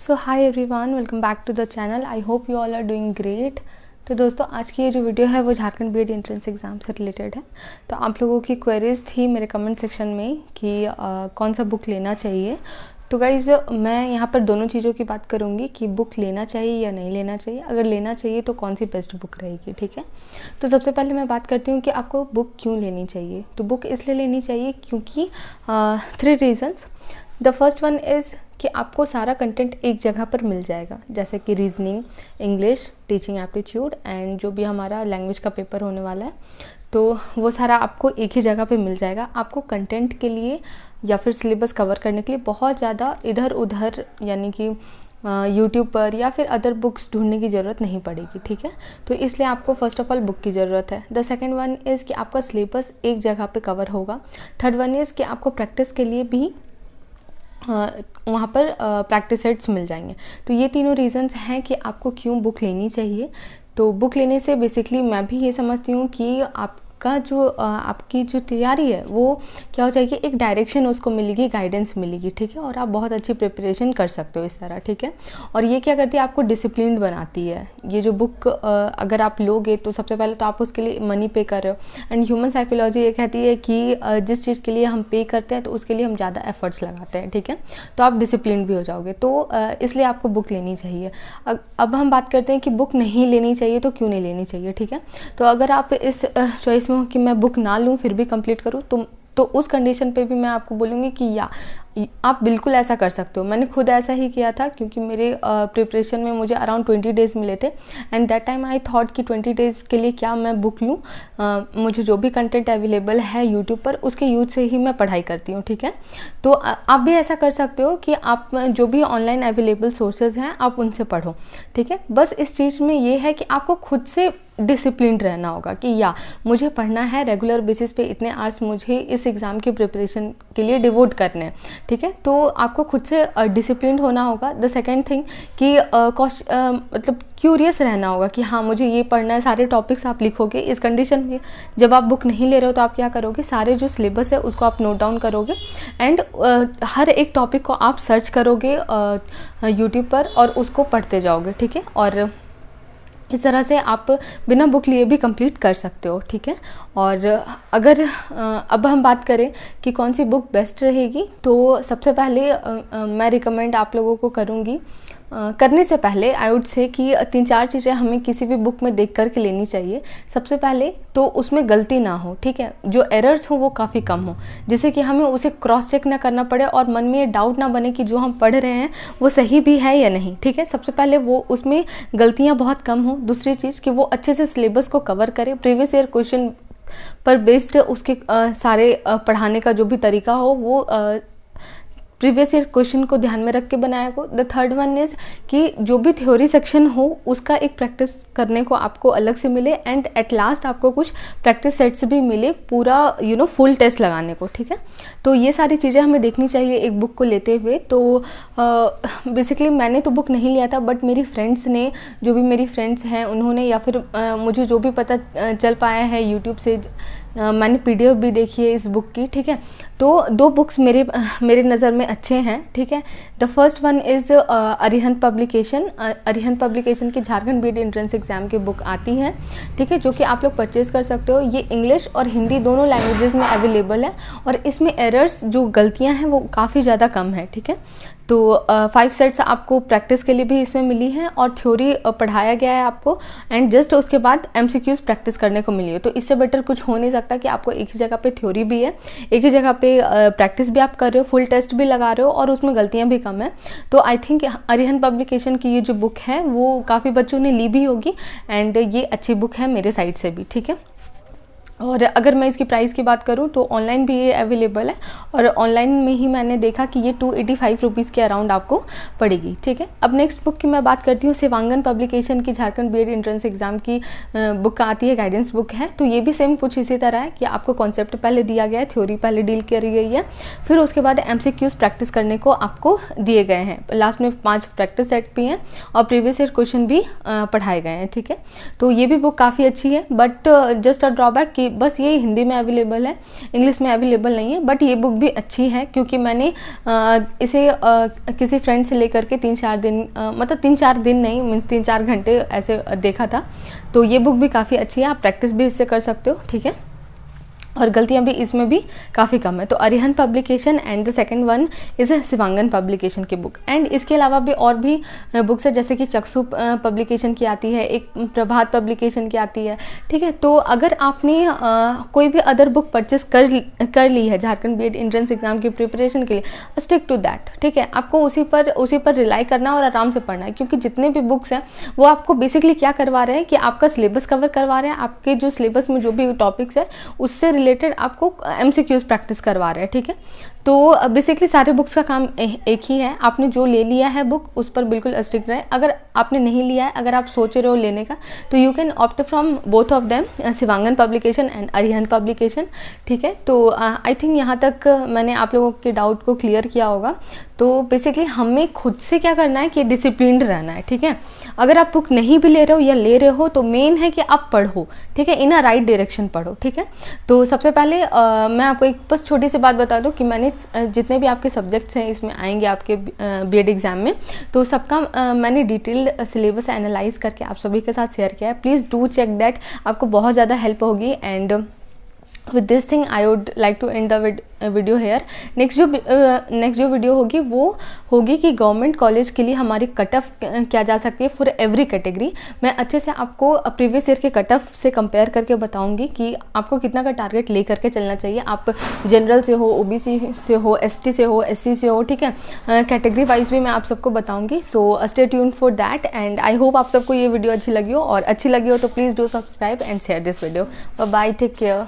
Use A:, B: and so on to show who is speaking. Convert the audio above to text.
A: So hi everyone, welcome back to the channel. I hope you all are doing great. तो दोस्तों, आज की ये जो वीडियो है वो झारखंड बीएड एंट्रेंस एग्ज़ाम से रिलेटेड है। तो आप लोगों की क्वेरीज थी मेरे कमेंट सेक्शन में कि कौन सा बुक लेना चाहिए। तो गाइज़, मैं यहाँ पर दोनों चीज़ों की बात करूँगी कि बुक लेना चाहिए या नहीं लेना चाहिए। अगर लेना चाहिए तो कौन सी बेस्ट बुक रहेगी, ठीक है। तो सबसे पहले मैं बात करती हूँ कि आपको बुक क्यों लेनी चाहिए। तो बुक इसलिए लेनी चाहिए क्योंकि 3 reasons. The first one is कि आपको सारा कंटेंट एक जगह पर मिल जाएगा, जैसे कि reasoning, English, teaching aptitude and जो भी हमारा लैंग्वेज का पेपर होने वाला है, तो वो सारा आपको एक ही जगह पे मिल जाएगा। आपको कंटेंट के लिए या फिर सिलेबस कवर करने के लिए बहुत ज़्यादा इधर उधर यानी कि यूट्यूब पर या फिर अदर बुक्स ढूंढने की ज़रूरत नहीं पड़ेगी, ठीक है। तो इसलिए आपको फ़र्स्ट ऑफ ऑल बुक की ज़रूरत है। द सेकेंड वन इज़ कि आपका सिलेबस एक जगह पे कवर होगा। थर्ड वन इज़ कि आपको प्रैक्टिस के लिए भी वहाँ पर प्रैक्टिस सेट्स मिल जाएंगे। तो ये तीनों रीज़न्स हैं कि आपको क्यों बुक लेनी चाहिए। तो बुक लेने से बेसिकली मैं भी ये समझती हूँ कि आपकी जो तैयारी है वो क्या हो जाएगी, एक डायरेक्शन उसको मिलेगी, गाइडेंस मिलेगी, ठीक है। और आप बहुत अच्छी प्रिपरेशन कर सकते हो इस तरह, ठीक है। और ये क्या करती है, आपको डिसिप्लिन बनाती है। ये जो बुक अगर आप लोगे तो सबसे पहले तो आप उसके लिए मनी पे कर रहे हो। एंड ह्यूमन साइकोलॉजी ये कहती है कि जिस चीज़ के लिए हम पे करते हैं तो उसके लिए हम ज़्यादा एफर्ट्स लगाते हैं, ठीक है। तो आप डिसिप्लिन भी हो जाओगे। तो इसलिए आपको बुक लेनी चाहिए। अब हम बात करते हैं कि बुक नहीं लेनी चाहिए तो क्यों नहीं लेनी चाहिए, ठीक है। तो अगर आप इस चॉइस में हो कि मैं बुक ना लूँ फिर भी कंप्लीट करूँ, तो उस कंडीशन पे भी मैं आपको बोलूँगी कि आप बिल्कुल ऐसा कर सकते हो। मैंने खुद ऐसा ही किया था क्योंकि मेरे प्रिपरेशन में मुझे अराउंड 20 डेज़ मिले थे। And that time I thought कि 20 डेज़ के लिए क्या मैं बुक लूँ। मुझे जो भी कंटेंट अवेलेबल है यूट्यूब पर उसके यूज से ही मैं पढ़ाई करती हूँ, ठीक है। तो आप भी ऐसा कर सकते हो कि आप जो भी ऑनलाइन अवेलेबल सोर्सेज हैं आप उनसे पढ़ो, ठीक है। बस इस चीज़ में ये है कि आपको खुद से डिसिप्लिन रहना होगा कि मुझे पढ़ना है, रेगुलर बेसिस पे इतने आवर्स मुझे इस एग्ज़ाम की प्रिपरेशन के लिए डिवोट करने हैं, ठीक है। तो आपको खुद से डिसिप्लिन होना होगा। द सेकेंड थिंग कि मतलब क्यूरियस रहना होगा कि हाँ मुझे ये पढ़ना है। सारे टॉपिक्स आप लिखोगे। इस कंडीशन में जब आप बुक नहीं ले रहे हो तो आप क्या करोगे, सारे जो सिलेबस है उसको आप नोट डाउन करोगे एंड हर एक टॉपिक को आप सर्च करोगे यूट्यूब पर और उसको पढ़ते जाओगे, ठीक है। और इस तरह से आप बिना बुक लिए भी कंप्लीट कर सकते हो, ठीक है। और अगर अब हम बात करें कि कौन सी बुक बेस्ट रहेगी, तो सबसे पहले मैं रिकमेंड आप लोगों को करूँगी करने से पहले आई वुड से कि 3-4 चीज़ें हमें किसी भी बुक में देख कर के लेनी चाहिए। सबसे पहले तो उसमें गलती ना हो, ठीक है। जो एरर्स हो वो काफ़ी कम हो, जिससे कि हमें उसे क्रॉस चेक ना करना पड़े और मन में ये डाउट ना बने कि जो हम पढ़ रहे हैं वो सही भी है या नहीं, ठीक है। सबसे पहले वो उसमें गलतियाँ बहुत कम हो। दूसरी चीज़ कि वो अच्छे से सिलेबस को कवर करे, प्रीवियस ईयर क्वेश्चन पर बेस्ड उसके सारे पढ़ाने का जो भी तरीका हो वो प्रीवियस ईयर क्वेश्चन को ध्यान में रख के बनाया को। द थर्ड वन इज़ कि जो भी थ्योरी सेक्शन हो उसका एक प्रैक्टिस करने को आपको अलग से मिले एंड एट लास्ट आपको कुछ प्रैक्टिस सेट्स भी मिले पूरा फुल टेस्ट लगाने को, ठीक है। तो ये सारी चीज़ें हमें देखनी चाहिए एक बुक को लेते हुए। तो बेसिकली मैंने तो बुक नहीं लिया था, बट मेरी फ्रेंड्स ने, जो भी मेरी फ्रेंड्स हैं उन्होंने, या फिर मुझे जो भी पता चल पाया है यूट्यूब से, मैंने PDF भी देखी है इस बुक की, ठीक है। तो 2 बुक्स मेरे नज़र में अच्छे हैं, ठीक है। The first one is Arihant publication. Arihant publication की झारखंड बीएड एंट्रेंस एग्जाम की बुक आती है, ठीक है, जो कि आप लोग परचेज़ कर सकते हो। ये इंग्लिश और हिंदी दोनों लैंग्वेजेस में अवेलेबल है और इसमें एरर्स, जो गलतियाँ हैं वो काफ़ी ज़्यादा कम है, ठीक है। तो 5 सेट्स आपको प्रैक्टिस के लिए भी इसमें मिली है और थ्योरी पढ़ाया गया है आपको एंड जस्ट उसके बाद MCQs प्रैक्टिस करने को मिली है। तो इससे बेटर कुछ हो नहीं सकता कि आपको एक ही जगह पे थ्योरी भी है, एक ही जगह पे प्रैक्टिस भी आप कर रहे हो, फुल टेस्ट भी लगा रहे हो और उसमें गलतियां भी कम है। तो आई थिंक अरिहंत पब्लिकेशन की ये जो बुक है वो काफ़ी बच्चों ने ली भी होगी एंड ये अच्छी बुक है मेरे साइड से भी, ठीक है। और अगर मैं इसकी प्राइस की बात करूं तो ऑनलाइन भी ये अवेलेबल है और ऑनलाइन में ही मैंने देखा कि ये 285 रुपीज़ के अराउंड आपको पड़ेगी, ठीक है। अब नेक्स्ट बुक की मैं बात करती हूँ। शिवांगन पब्लिकेशन की झारखंड बीएड एंट्रेंस एग्जाम की बुक आती है, गाइडेंस बुक है। तो ये भी सेम कुछ इसी तरह है कि आपको कॉन्सेप्ट पहले दिया गया है, थ्योरी पहले डील करी गई है, फिर उसके बाद MCQs प्रैक्टिस करने को आपको दिए गए हैं। लास्ट में 5 प्रैक्टिस सेट भी हैं और प्रीवियस ईयर क्वेश्चन भी पढ़ाए गए हैं, ठीक है। तो ये भी बुक काफ़ी अच्छी है, बट जस्ट अ ड्रॉबैक कि कि बस ये हिंदी में अवेलेबल है, इंग्लिश में अवेलेबल नहीं है। बट ये बुक भी अच्छी है क्योंकि मैंने इसे किसी फ्रेंड से लेकर के 3-4 दिन मतलब 3-4 दिन नहीं, मीन्स 3-4 घंटे ऐसे देखा था। तो ये बुक भी काफ़ी अच्छी है, आप प्रैक्टिस भी इससे कर सकते हो, ठीक है। और गलतियाँ भी इसमें भी काफ़ी कम है। तो Arihant publication and the second one is Shivangan publication की बुक। एंड इसके अलावा भी और भी बुक्स है, जैसे कि चक्षु पब्लिकेशन की आती है, एक प्रभात पब्लिकेशन की आती है, ठीक है। तो अगर आपने कोई भी अदर बुक परचेस कर ली है झारखंड बीएड एंट्रेंस एग्जाम की प्रिपरेशन के लिए, स्टिक टू दैट, ठीक है। आपको उसी पर रिलाई करना और आराम से पढ़ना है, क्योंकि जितने भी बुक्स हैं वो आपको बेसिकली क्या करवा रहे हैं कि आपका सिलेबस कवर करवा रहे हैं, आपके जो सिलेबस में जो भी टॉपिक्स है उससे रिलेटेड आपको MCQs प्रैक्टिस करवा रहे हैं, ठीक है। तो बेसिकली सारे बुक्स का काम एक ही है। आपने जो ले लिया है बुक उस पर बिल्कुल स्ट्रिक्ट रहे। अगर आपने नहीं लिया है, अगर आप सोच रहे हो लेने का, तो you can opt from both of them, Shivangan publication and Arihant publication, ठीक है। तो आई थिंक यहाँ तक मैंने आप लोगों के डाउट को क्लियर किया होगा। तो बेसिकली हमें खुद से क्या करना है कि डिसिप्लिन्ड रहना है, ठीक है। अगर आप बुक नहीं भी ले रहे हो या ले रहे हो तो मेन है कि आप पढ़ो, ठीक है, इन अ राइट डायरेक्शन पढ़ो, ठीक है। तो सबसे पहले मैं आपको एक बस छोटी सी बात बता दूं कि मैंने जितने भी आपके सब्जेक्ट्स हैं इसमें आएंगे आपके बीएड एग्जाम में, तो सबका मैंने डिटेल्ड सिलेबस एनालाइज करके आप सभी के साथ शेयर किया है। प्लीज़ डू चेक दैट, आपको बहुत ज़्यादा हेल्प होगी। And with this thing I would like to end the video here. Next जो वीडियो होगी वो होगी कि गवर्नमेंट कॉलेज के लिए हमारी कट ऑफ क्या जा सकती है फॉर एवरी कैटेगरी। मैं अच्छे से आपको प्रीवियस ईयर के कट ऑफ से कंपेयर करके बताऊंगी कि आपको कितना का टारगेट ले करके चलना चाहिए। आप जनरल से हो, OBC से हो, ST से हो, SC से हो, ठीक है, कैटेगरी वाइज भी मैं आप सबको बताऊंगी। So stay tuned for that and I hope आप सबको ये वीडियो अच्छी लगी हो, और अच्छी लगी हो तो please do subscribe and share this video. Bye, take care.